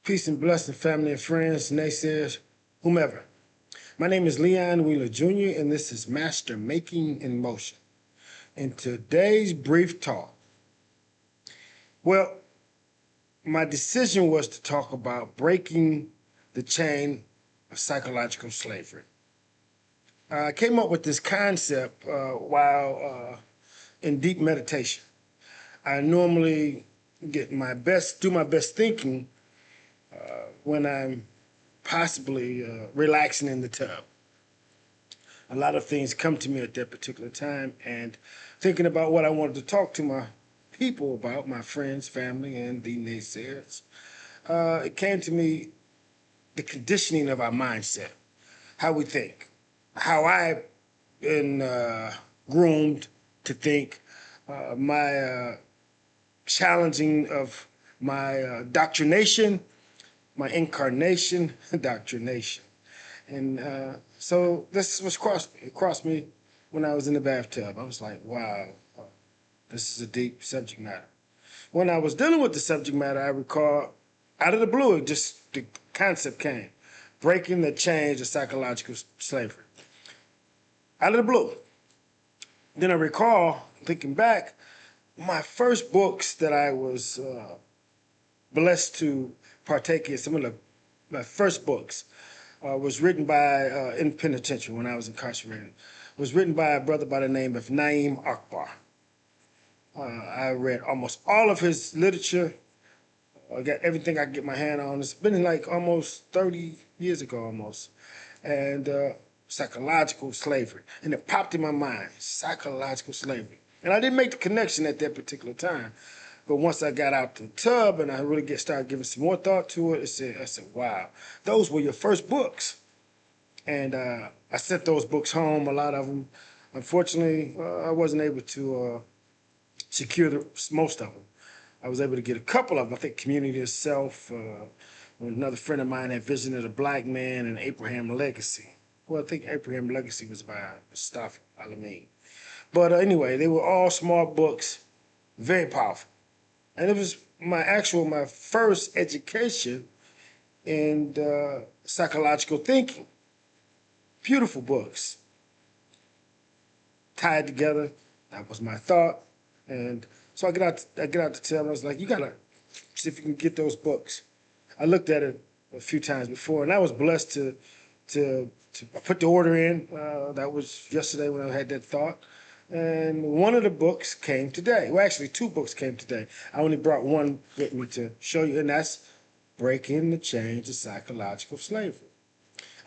Peace and blessing, family and friends, naysayers, whomever. My name is Leon Wheeler Jr., and this is Master Making in Motion. In today's brief talk, well, my decision was to talk about breaking the chain of psychological slavery. I came up with this concept while in deep meditation. I normally do my best thinking when I'm possibly relaxing in the tub. A lot of things come to me at that particular time, and thinking about what I wanted to talk to my people about, my friends, family, and the naysayers, it came to me the conditioning of our mindset, how we think, how I've been groomed to think, my challenging of my doctrination, my incarnation, doctrination. And so this was crossed me when I was in the bathtub. I was like, wow, this is a deep subject matter. When I was dealing with the subject matter, I recall out of the blue, just the concept came, breaking the chains of psychological slavery. Out of the blue. Then I recall, thinking back, my first books that I was blessed to partake in, some of my first books, was written by, in penitentiary when I was incarcerated, was written by a brother by the name of Naeem Akbar. I read almost all of his literature. I got everything I could get my hand on. It's been like almost 30 years ago almost. And psychological slavery. And it popped in my mind, psychological slavery. And I didn't make the connection at that particular time. But once I got out the tub and I really started giving some more thought to it, I said, wow, those were your first books. And I sent those books home, a lot of them. Unfortunately, I wasn't able to secure most of them. I was able to get a couple of them. I think Community Itself, another friend of mine had Vision of the Black Man, and Abraham Legacy. Well, I think Abraham Legacy was by Mustafa Alameen. But anyway, they were all small books, very powerful. And it was my first education in psychological thinking. Beautiful books, tied together. That was my thought. And so I get out to tell him, I was like, you gotta see if you can get those books. I looked at it a few times before, and I was blessed to put the order in. That was yesterday when I had that thought. And one of the books came today. Well, actually, two books came today. I only brought one with me to show you, and that's Breaking the Chains of Psychological Slavery.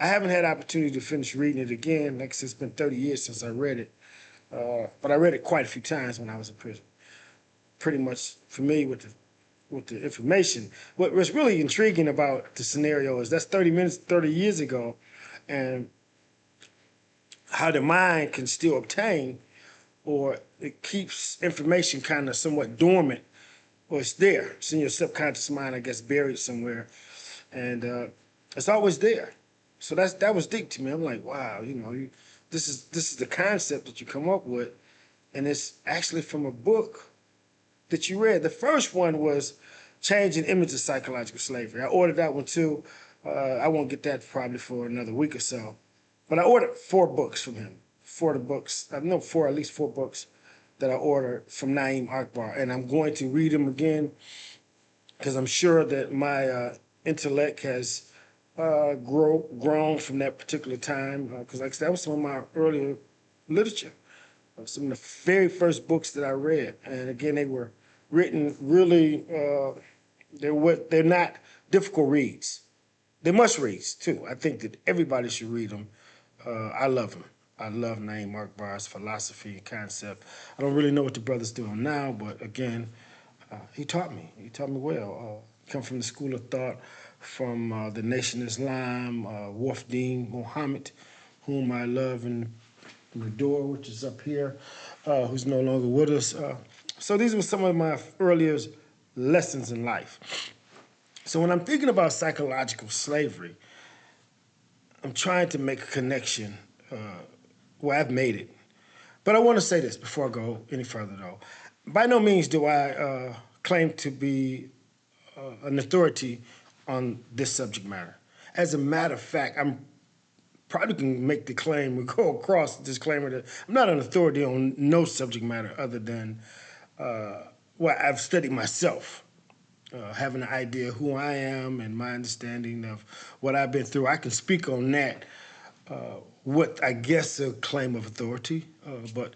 I haven't had opportunity to finish reading it again. Like I said, it's been 30 years since I read it. But I read it quite a few times when I was in prison. Pretty much familiar with the information. What was really intriguing about the scenario is that's 30 years ago, and how the mind can still obtain, or it keeps information kind of somewhat dormant, or it's there. It's in your subconscious mind, I guess, buried somewhere, and it's always there. So that was deep to me. I'm like, wow, this is the concept that you come up with, and it's actually from a book that you read. The first one was Changing Image of Psychological Slavery. I ordered that one too. I won't get that probably for another week or so. But I ordered 4 books from him. Four of the books, I know at least 4 books that I ordered from Naeem Akbar. And I'm going to read them again because I'm sure that my intellect has grown from that particular time. Because like I said, that was some of my earlier literature. Some of the very first books that I read. And again, they were written really, they're not difficult reads. They're must reads too. I think that everybody should read them. I love them. I love Naeem Akbar's philosophy and concept. I don't really know what the brother's doing now, but again, he taught me. He taught me well. Come from the school of thought from the Nation of Islam, Wafdeen Muhammad, whom I love and Rador, which is up here, who's no longer with us. So these were some of my earliest lessons in life. So when I'm thinking about psychological slavery, I'm trying to make a connection. Well, I've made it. But I want to say this before I go any further, though. By no means do I claim to be an authority on this subject matter. As a matter of fact, I'm probably can make the claim, we go across the disclaimer that I'm not an authority on no subject matter other than well, I've studied myself, having an idea who I am and my understanding of what I've been through. I can speak on that with, I guess, a claim of authority, but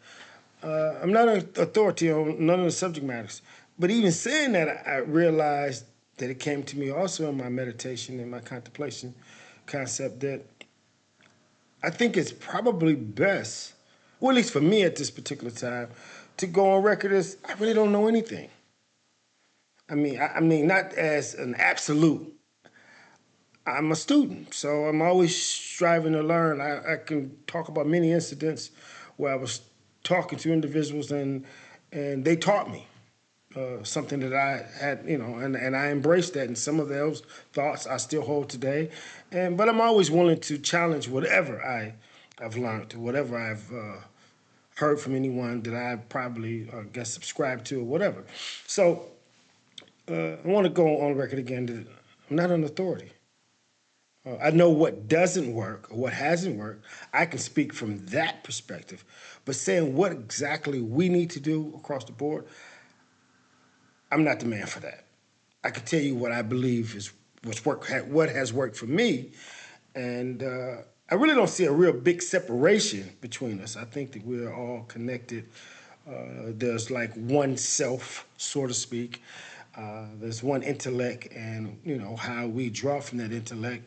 I'm not an authority on none of the subject matters. But even saying that, I realized that it came to me also in my meditation and my contemplation concept that I think it's probably best, or at least for me at this particular time, to go on record as I really don't know anything. I mean, not as an absolute. I'm a student, so I'm always striving to learn. I can talk about many incidents where I was talking to individuals and they taught me something that I had, and I embraced that. And some of those thoughts I still hold today, but I'm always willing to challenge whatever I've learned, whatever I've heard from anyone that I probably guess subscribed to or whatever. So I want to go on record again that I'm not an authority. I know what doesn't work or what hasn't worked. I can speak from that perspective. But saying what exactly we need to do across the board, I'm not the man for that. I can tell you what I believe is what has worked for me, and I really don't see a real big separation between us. I think that we're all connected. There's like one self, so to speak. There's one intellect, and how we draw from that intellect,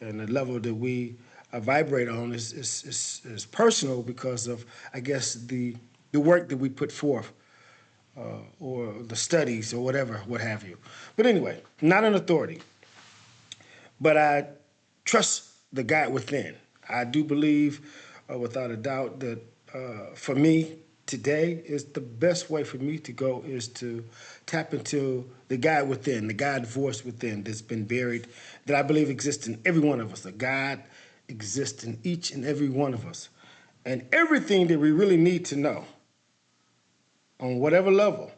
and the level that we vibrate on is personal because of, I guess, the work that we put forth or the studies or whatever, what have you. But anyway, not an authority, but I trust the God within. I do believe, without a doubt, that for me today is the best way for me to go is to tap into the God within, the God voice within that's been buried, that I believe exists in every one of us. The God exists in each and every one of us. And everything that we really need to know on whatever level,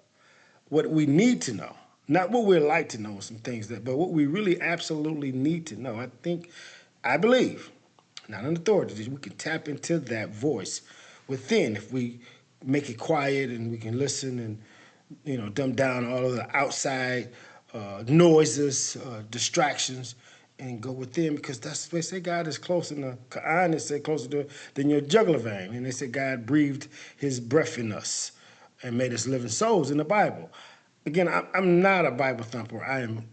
what we need to know, not what we'd like to know, some things that, but what we really absolutely need to know. I believe, not an authority, that we can tap into that voice within if we make it quiet and we can listen and, dumb down all of the outside noises, distractions, and go within because that's they say God is close in the Quran. They say closer than your jugular vein, and they say God breathed His breath in us and made us living souls in the Bible. Again, I'm not a Bible thumper. I am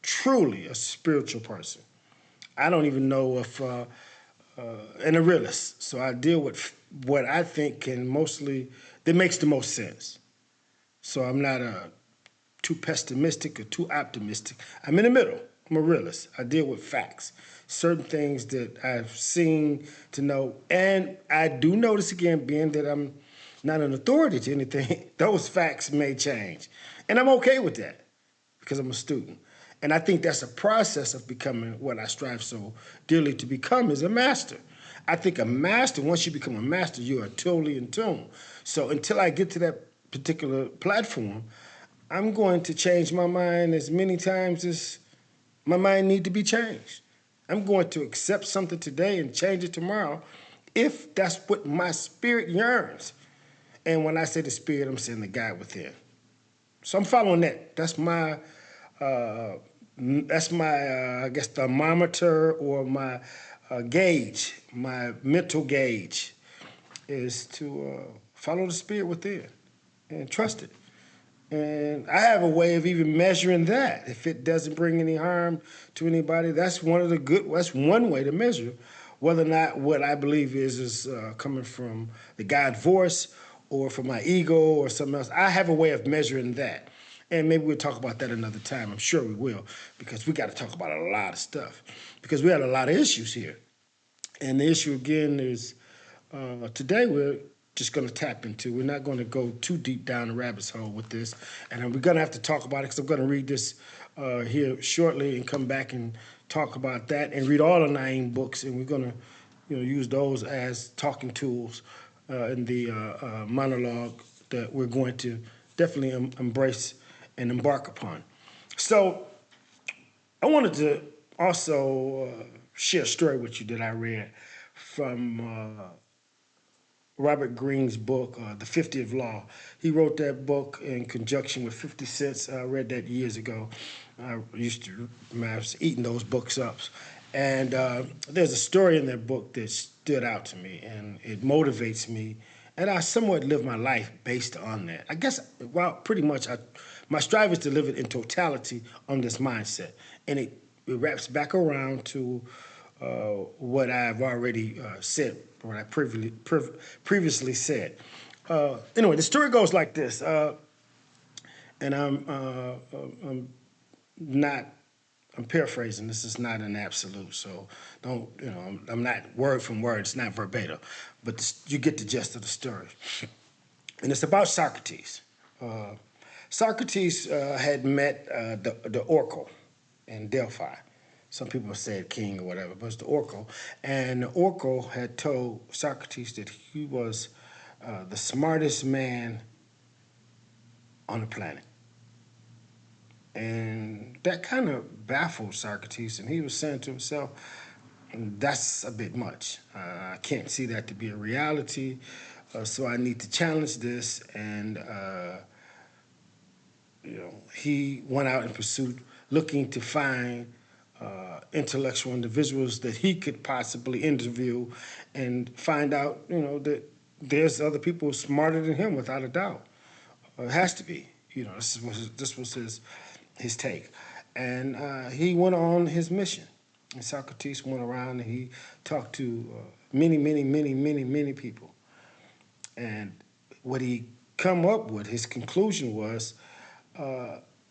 truly a spiritual person. I don't even know if, and a realist. So I deal with what I think that makes the most sense. So I'm not too pessimistic or too optimistic. I'm in the middle. I'm a realist. I deal with facts, certain things that I've seen to know. And I do notice again, being that I'm not an authority to anything, those facts may change. And I'm okay with that because I'm a student. And I think that's a process of becoming what I strive so dearly to become is a master. I think a master, once you become a master, you are totally in tune. So until I get to that particular platform, I'm going to change my mind as many times as my mind need to be changed. I'm going to accept something today and change it tomorrow if that's what my spirit yearns. And when I say the spirit, I'm saying the God within. So I'm following that. That's my I guess thermometer or my gauge, my mental gauge is to follow the spirit within and trust it. And I have a way of even measuring that. If it doesn't bring any harm to anybody, that's one way to measure whether or not what I believe is coming from the God voice or from my ego or something else. I have a way of measuring that. And maybe we'll talk about that another time. I'm sure we will, because we got to talk about a lot of stuff. Because we had a lot of issues here. And the issue again is today we're just going to tap into. We're not going to go too deep down the rabbit's hole with this, and we're going to have to talk about it because I'm going to read this here shortly and come back and talk about that and read all the 9 books, and we're going to, use those as talking tools in the monologue that we're going to definitely embrace and embark upon. So I wanted to also share a story with you that I read from Robert Greene's book, The 50th Law. He wrote that book in conjunction with 50 Cent. I read that years ago. I used to, I was eating those books up. And there's a story in that book that stood out to me, and it motivates me. And I somewhat live my life based on that. I guess, well, pretty much, my strive is to live it in totality on this mindset. And it wraps back around to what I've already said, what I previously said. Anyway, the story goes like this, and I'm not. I'm paraphrasing. This is not an absolute, so don't. I'm not word from word. It's not verbatim, but you get the gist of the story. And it's about Socrates. Socrates had met the oracle in Delphi. Some people said king or whatever, but it's the oracle. And the oracle had told Socrates that he was the smartest man on the planet. And that kind of baffled Socrates, and he was saying to himself, that's a bit much. I can't see that to be a reality, so I need to challenge this. And he went out in pursuit, looking to find intellectual individuals that he could possibly interview, and find out, that there's other people smarter than him, without a doubt. It has to be. This was his take, and he went on his mission. And Socrates went around and he talked to many, many, many, many, many people. And what he come up with, his conclusion was,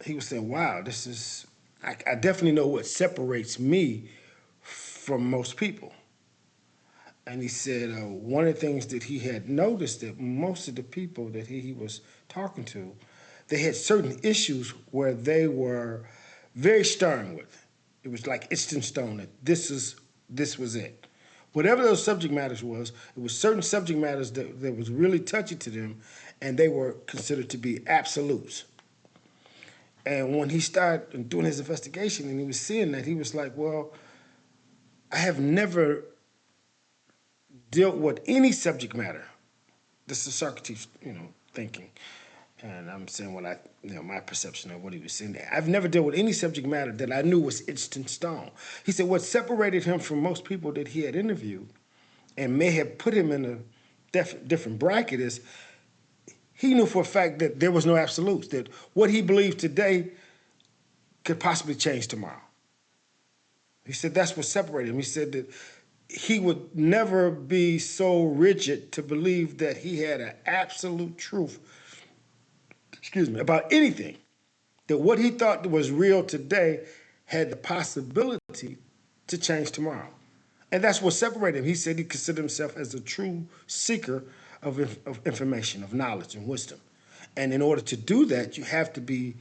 he was saying, "Wow, this is. I definitely know what separates me from most people." And he said one of the things that he had noticed, that most of the people that he was talking to, they had certain issues where they were very stern with. It was like etched in stone that this was it. Whatever those subject matters was, it was certain subject matters that was really touchy to them, and they were considered to be absolutes. And when he started doing his investigation and he was seeing that, he was like, well, I have never dealt with any subject matter. This is Socrates, thinking. And I'm saying what my perception of what he was saying. I've never dealt with any subject matter that I knew was etched in stone. He said what separated him from most people that he had interviewed and may have put him in a different bracket is he knew for a fact that there was no absolutes, that what he believed today could possibly change tomorrow. He said that's what separated him. He said that he would never be so rigid to believe that he had an absolute truth, about anything. That what he thought was real today had the possibility to change tomorrow. And that's what separated him. He said he considered himself as a true seeker of information, of knowledge and wisdom. And in order to do that, you have to be,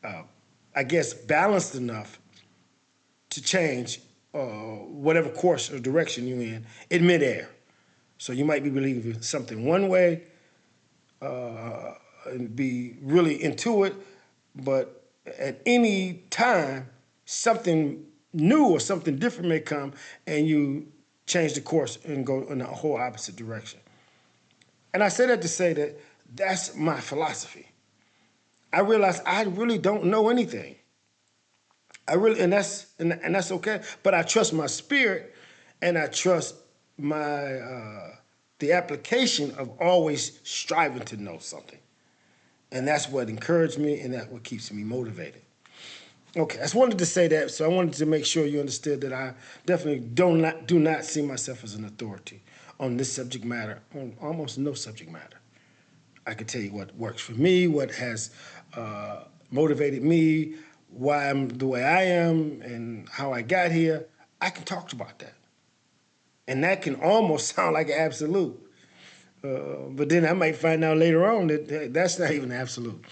I guess, balanced enough to change whatever course or direction you're in midair. So you might be believing something one way and be really into it, but at any time, something new or something different may come and you change the course and go in a whole opposite direction. And I say that to say that that's my philosophy. I realize I really don't know anything. And that's okay. But I trust my spirit, and I trust my the application of always striving to know something, and that's what encouraged me, and that's what keeps me motivated. Okay, I just wanted to say that, so I wanted to make sure you understood that I definitely do not see myself as an authority on this subject matter, on almost no subject matter. I can tell you what works for me, what has motivated me, why I'm the way I am, and how I got here. I can talk about that. And that can almost sound like an absolute. But then I might find out later on that that's not even absolute.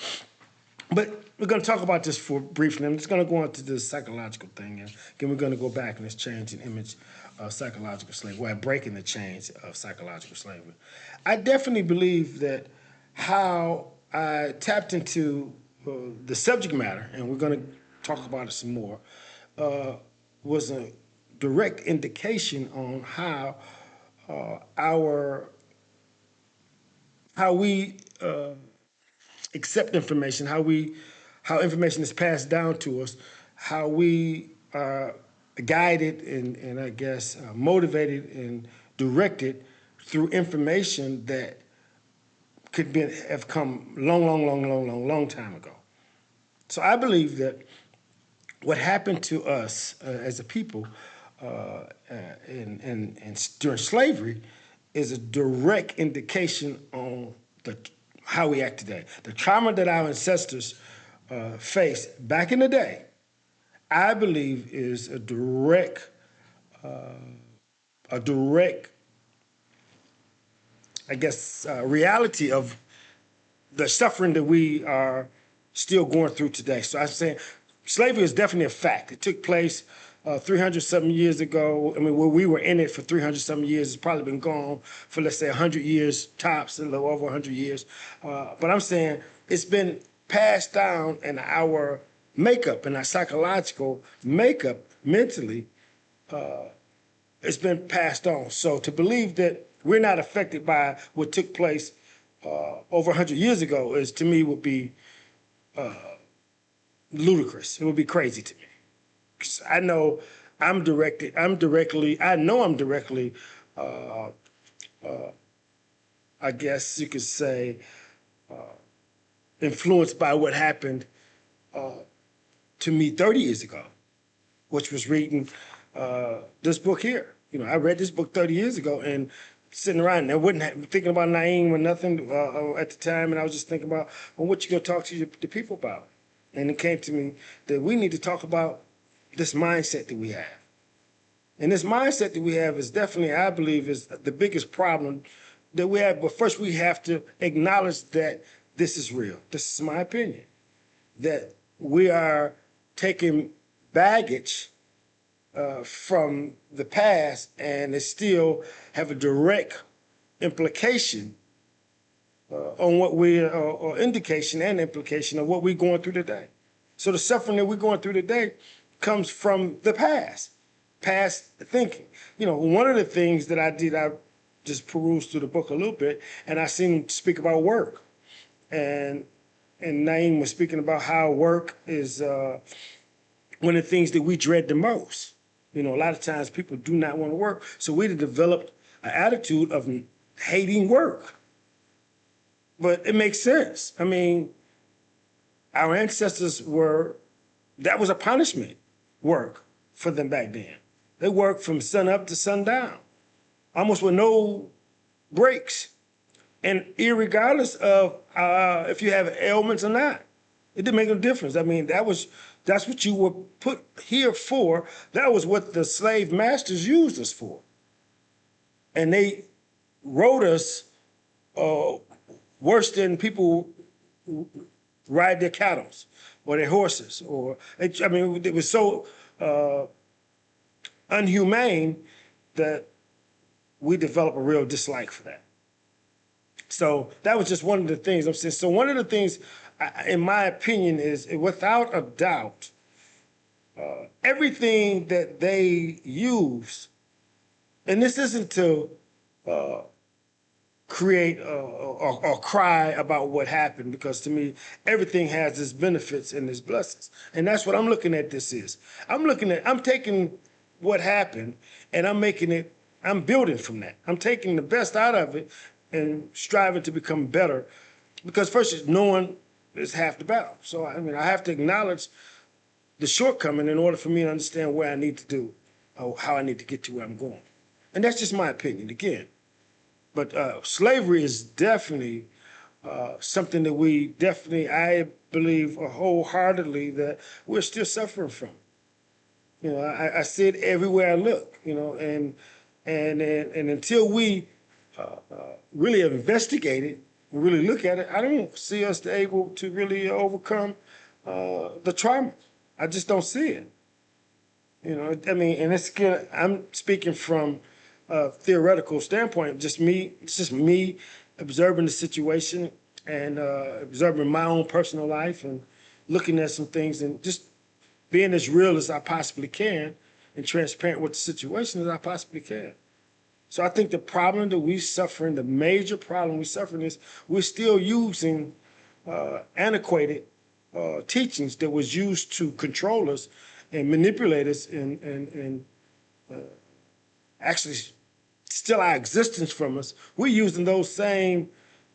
But we're going to talk about this for briefly. I'm just going to go on to the psychological thing, and then we're going to go back in this change in image of psychological slavery, well, breaking the chains of psychological slavery. I definitely believe that how I tapped into the subject matter, and we're going to talk about it some more, was a direct indication on our how we accept information, how information is passed down to us, how we are guided and I guess motivated and directed through information that could be have come long time ago. So I believe that what happened to us as a people during slavery is a direct indication on how we act today. The trauma that our ancestors faced back in the day, I believe, is a direct, I guess, reality of the suffering that we are still going through today. So I'm saying slavery is definitely a fact. It took place 300 something years ago. I mean, we were in it for 300 something years. It's probably been gone for, let's say, 100 years tops, a little over 100 years. But I'm saying it's been passed down in our makeup, in our psychological makeup, mentally, it's been passed on. So to believe that we're not affected by what took place over 100 years ago is, to me, would be ludicrous. It would be crazy to me. 'Cause I know I know I'm directly, I guess you could say, influenced by what happened to me 30 years ago, which was reading this book here. You know, I read this book 30 years ago and sitting around and I wasn't thinking about Naeem or nothing at the time. And I was just thinking about, well, what you going to talk to the people about? And it came to me that we need to talk about this mindset that we have. And this mindset that we have is definitely, I believe, is the biggest problem that we have. But first, we have to acknowledge that this is real. This is my opinion, that we are taking baggage from the past and it still have a direct implication on what we, or indication and implication of what we're going through today. So the suffering that we're going through today comes from the past thinking. You know, one of the things that I did, I just perused through the book a little bit, and I seen him speak about work. And Naeem was speaking about how work is one of the things that we dread the most. You know, a lot of times people do not want to work. So we developed an attitude of hating work. But it makes sense. I mean, our ancestors that was a punishment, work for them back then. They worked from sun up to sundown, almost with no breaks. And irregardless of if you have ailments or not, it didn't make no difference. I mean, that's what you were put here for. That was what the slave masters used us for. And they wrote us worse than people ride their cattle or their horses. I mean, it was so unhumane that we developed a real dislike for that. So that was just one of the things I'm saying. So one of the things, in my opinion, is without a doubt, everything that they use, and this isn't to create or cry about what happened, because to me, everything has its benefits and its blessings. And that's what I'm looking at this is. I'm taking what happened and I'm building from that. I'm taking the best out of it and striving to become better, because first, knowing is half the battle. So, I mean, I have to acknowledge the shortcoming in order for me to understand where I need to do, or how I need to get to where I'm going. And that's just my opinion, again. But slavery is definitely something that I believe wholeheartedly that we're still suffering from. You know, I see it everywhere I look, you know, and until we really investigate it, really look at it, I don't see us able to really overcome the trauma. I just don't see it. You know, I mean, and I'm speaking from a theoretical standpoint, it's just me observing the situation and observing my own personal life and looking at some things and just being as real as I possibly can and transparent with the situation as I possibly can. So I think the problem that we're suffering, the major problem we're suffering is we're still using antiquated teachings that was used to control us and manipulate us and actually steal our existence from us. We're using those same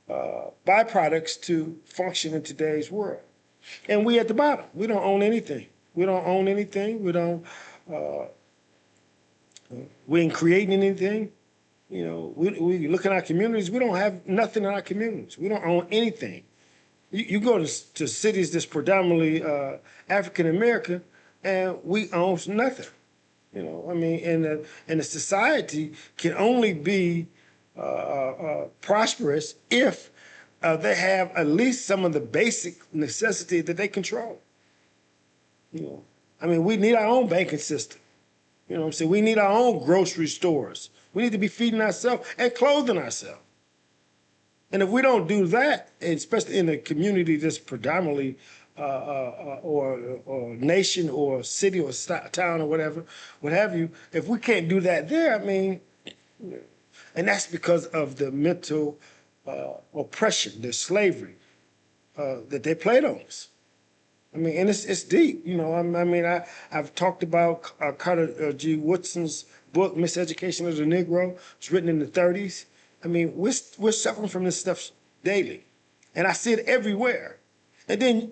byproducts to function in today's world. And we at the bottom. We don't own anything. We don't own anything. We ain't creating anything. You know, we look at our communities, we don't have nothing in our communities. We don't own anything. You go to cities that's predominantly African American, and we own nothing. You know, I mean, and the society can only be prosperous if they have at least some of the basic necessity that they control. You know, I mean, we need our own banking system. You know what I'm saying? We need our own grocery stores. We need to be feeding ourselves and clothing ourselves. And if we don't do that, especially in a community that's predominantly or nation or city or town or whatever, what have you, if we can't do that there, I mean, and that's because of the mental oppression, the slavery that they played on us. I mean, and it's deep, you know. I mean, I've talked about Carter G. Woodson's book, Miseducation of the Negro. It's written in the 30s. I mean, we're suffering from this stuff daily, and I see it everywhere. And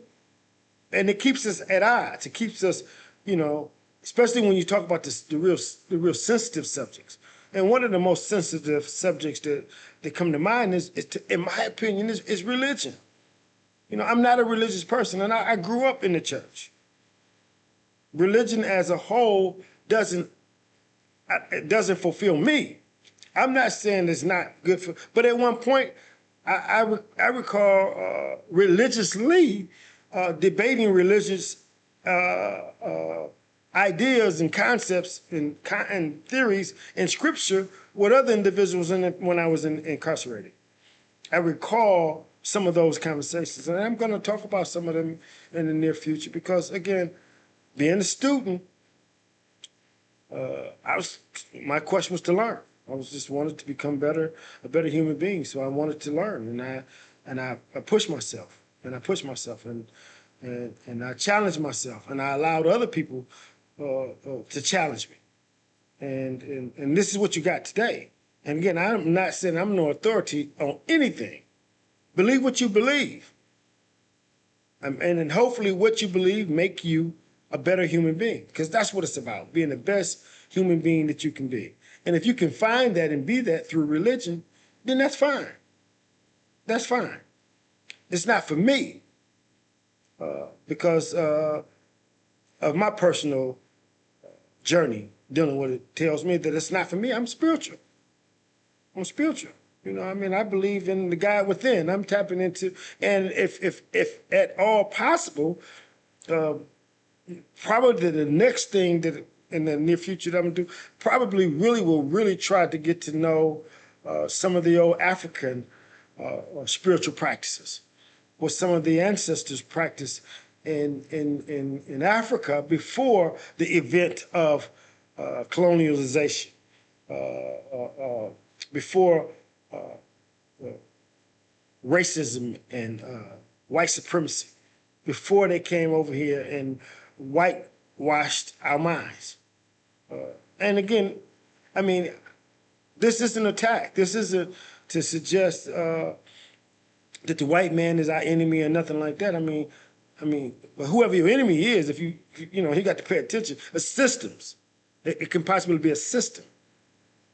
it keeps us at odds. It keeps us, you know, especially when you talk about the real sensitive subjects. And one of the most sensitive subjects that come to mind in my opinion, is religion. You know, I'm not a religious person, and I grew up in the church. Religion as a whole doesn't fulfill me. I'm not saying it's not good for, but at one point, I recall religiously debating religious ideas and concepts and theories in scripture with other individuals when I was incarcerated. I recall some of those conversations, and I'm going to talk about some of them in the near future because, again, being a student, my question was to learn. I was just wanted to become a better human being. So I wanted to learn, and I pushed myself, and I challenged myself, and I allowed other people to challenge me. And this is what you got today. And again, I'm not saying I'm no authority on anything. Believe what you believe. And then hopefully what you believe make you a better human being, because that's what it's about, being the best human being that you can be. And if you can find that and be that through religion, then that's fine. That's fine. It's not for me because of my personal journey dealing with it tells me that it's not for me. I'm spiritual. I'm spiritual. You know, I mean, I believe in the God within. I'm tapping into, and if at all possible, probably the next thing that in the near future that I'm gonna do, probably will really try to get to know some of the old African spiritual practices, what some of the ancestors practiced in Africa before the event of colonialization, before racism and white supremacy, before they came over here and whitewashed our minds. And again, I mean, this isn't an attack. This isn't to suggest that the white man is our enemy or nothing like that. I mean, but whoever your enemy is, if you got to pay attention. Systems. It can possibly be a system.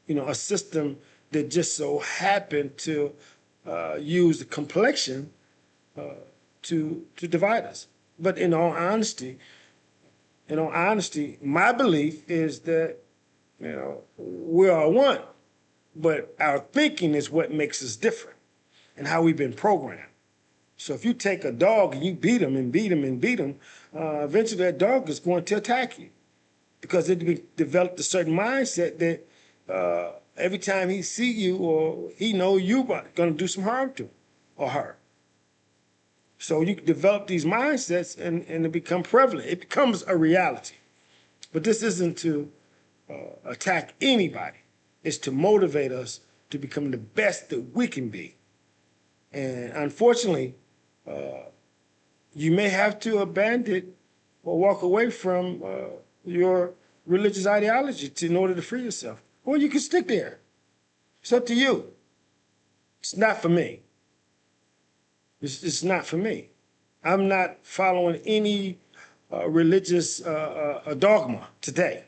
You know, a system that just so happened to use the complexion to divide us. But in all honesty, my belief is that, you know, we're all one, but our thinking is what makes us different and how we've been programmed. So if you take a dog and you beat him and beat him and beat him, eventually that dog is going to attack you because it developed a certain mindset that every time he see you or he know you going to do some harm to him or her. So you develop these mindsets and it become prevalent. It becomes a reality. But this isn't to attack anybody. It's to motivate us to become the best that we can be. And unfortunately, you may have to abandon or walk away from your religious ideology in order to free yourself. Or you can stick there. It's up to you. It's not for me. It's not for me. I'm not following any religious dogma today.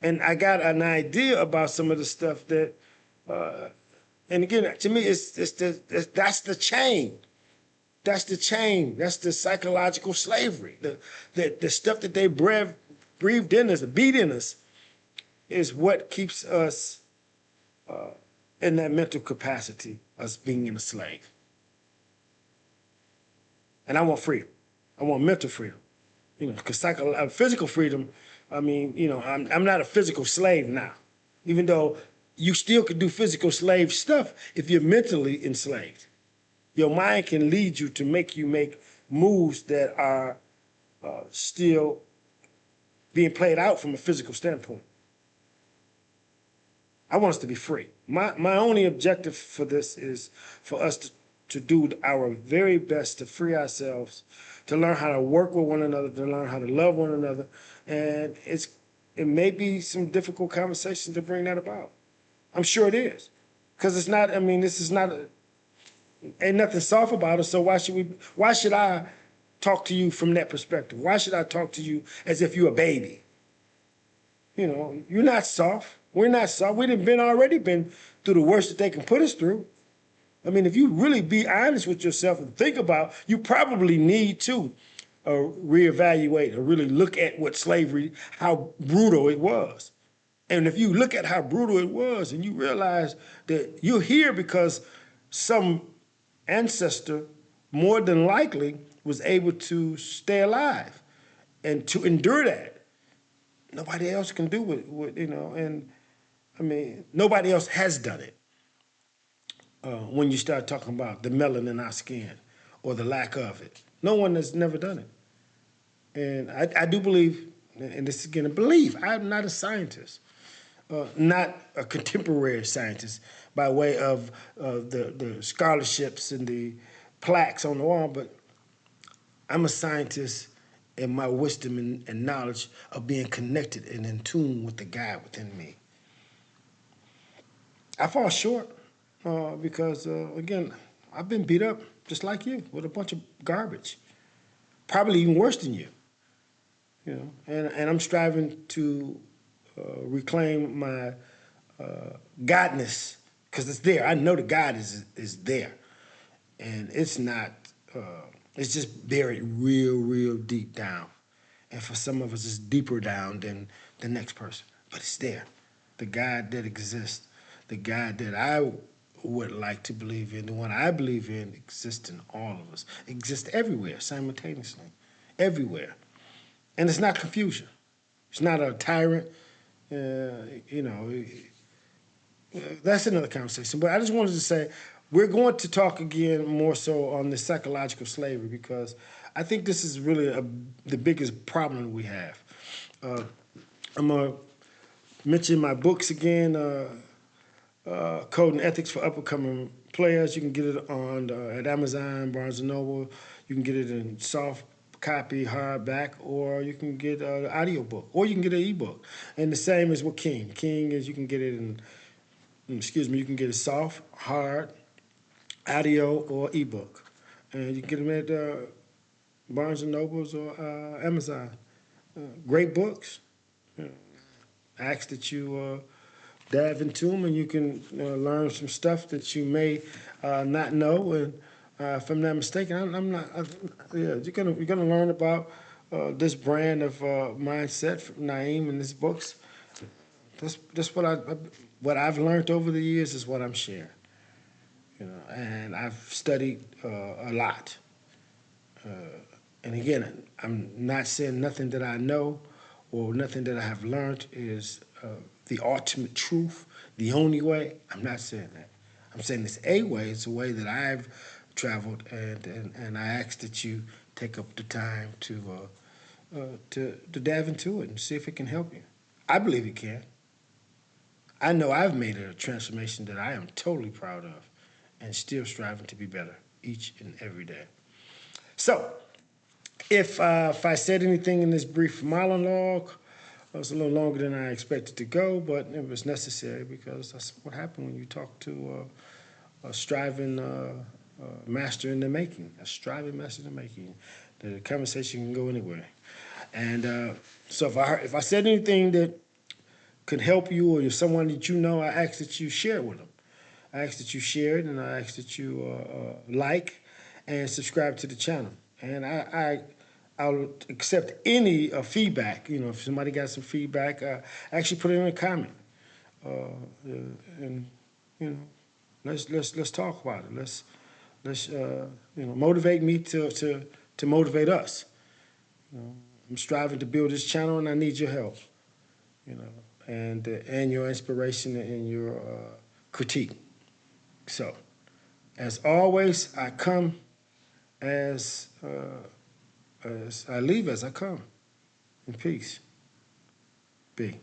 And I got an idea about some of the stuff that, and again, to me, that's the chain. That's the chain. That's the psychological slavery. The stuff that they breathed in us, beat in us, is what keeps us in that mental capacity, us being a slave. And I want freedom. I want mental freedom. Because physical freedom, I mean, I'm not a physical slave now, even though you still could do physical slave stuff if you're mentally enslaved. Your mind can lead you to make you make moves that are still being played out from a physical standpoint. I want us to be free. My only objective for this is for us to do our very best to free ourselves, to learn how to work with one another, to learn how to love one another. And it may be some difficult conversations to bring that about. I'm sure it is. Because it's not, I mean, this is not, ain't nothing soft about it. So why should I talk to you from that perspective? Why should I talk to you as if you're a baby? You're not soft. We're not soft. We've already been through the worst that they can put us through. I mean, if you really be honest with yourself and think about, you probably need to reevaluate or really look at what slavery, how brutal it was. And if you look at how brutal it was and you realize that you're here because some ancestor more than likely was able to stay alive and to endure that, nobody else can do it, and I mean, nobody else has done it. When you start talking about the melanin in our skin or the lack of it, no one has never done it. And I do believe, and this is again a belief, I'm not a scientist, not a contemporary scientist by way of the scholarships and the plaques on the wall, but I'm a scientist in my wisdom and knowledge of being connected and in tune with the God within me. I fall short because, again, I've been beat up just like you with a bunch of garbage, probably even worse than you. And I'm striving to reclaim my godness because it's there. I know the God is there, and it's not. It's just buried real deep down, and for some of us, it's deeper down than the next person. But it's there, the God that exists, the God that I would like to believe in, the one I believe in exists in all of us, exists everywhere simultaneously, everywhere. And it's not confusion. It's not a tyrant. You know, that's another conversation. But I just wanted to say we're going to talk again more so on the psychological slavery because I think this is really the biggest problem we have. I'm going to mention my books again, Code and Ethics for Up-and-Coming Players. You can get it on at Amazon, Barnes & Noble. You can get it in soft copy, hardback, or you can get an audio book, or you can get an ebook. And the same as with King. King is you can get it you can get it soft, hard, audio, or ebook. And you can get them at Barnes & Nobles or Amazon. Great books. I ask that you dive into them and you can learn some stuff that you may not know. And if I'm not mistaken, I'm not. Yeah, you're gonna learn about this brand of mindset from Naeem in his books. That's what I've learned over the years is what I'm sharing. And I've studied a lot. And again, I'm not saying nothing that I know or nothing that I have learned is the ultimate truth, the only way. I'm not saying that. I'm saying it's a way. It's a way that I've traveled, and I ask that you take up the time to dive into it and see if it can help you. I believe it can. I know I've made a transformation that I am totally proud of, and still striving to be better each and every day. So, if I said anything in this brief monologue, it was a little longer than I expected to go, but it was necessary because that's what happened when you talk to a striving master in the making, a striving master in the making. The conversation can go anywhere. And so if I said anything that could help you or you're someone that you know, I ask that you share it with them. I ask that you share it, and I ask that you like and subscribe to the channel. And I'll accept any feedback. You know, if somebody got some feedback, actually put it in a comment. And you know, let's talk about it. Let's motivate me to motivate us. You know, I'm striving to build this channel, and I need your help. You know, and your inspiration and your critique. So, as always, I come as I leave as I come. In peace. Be.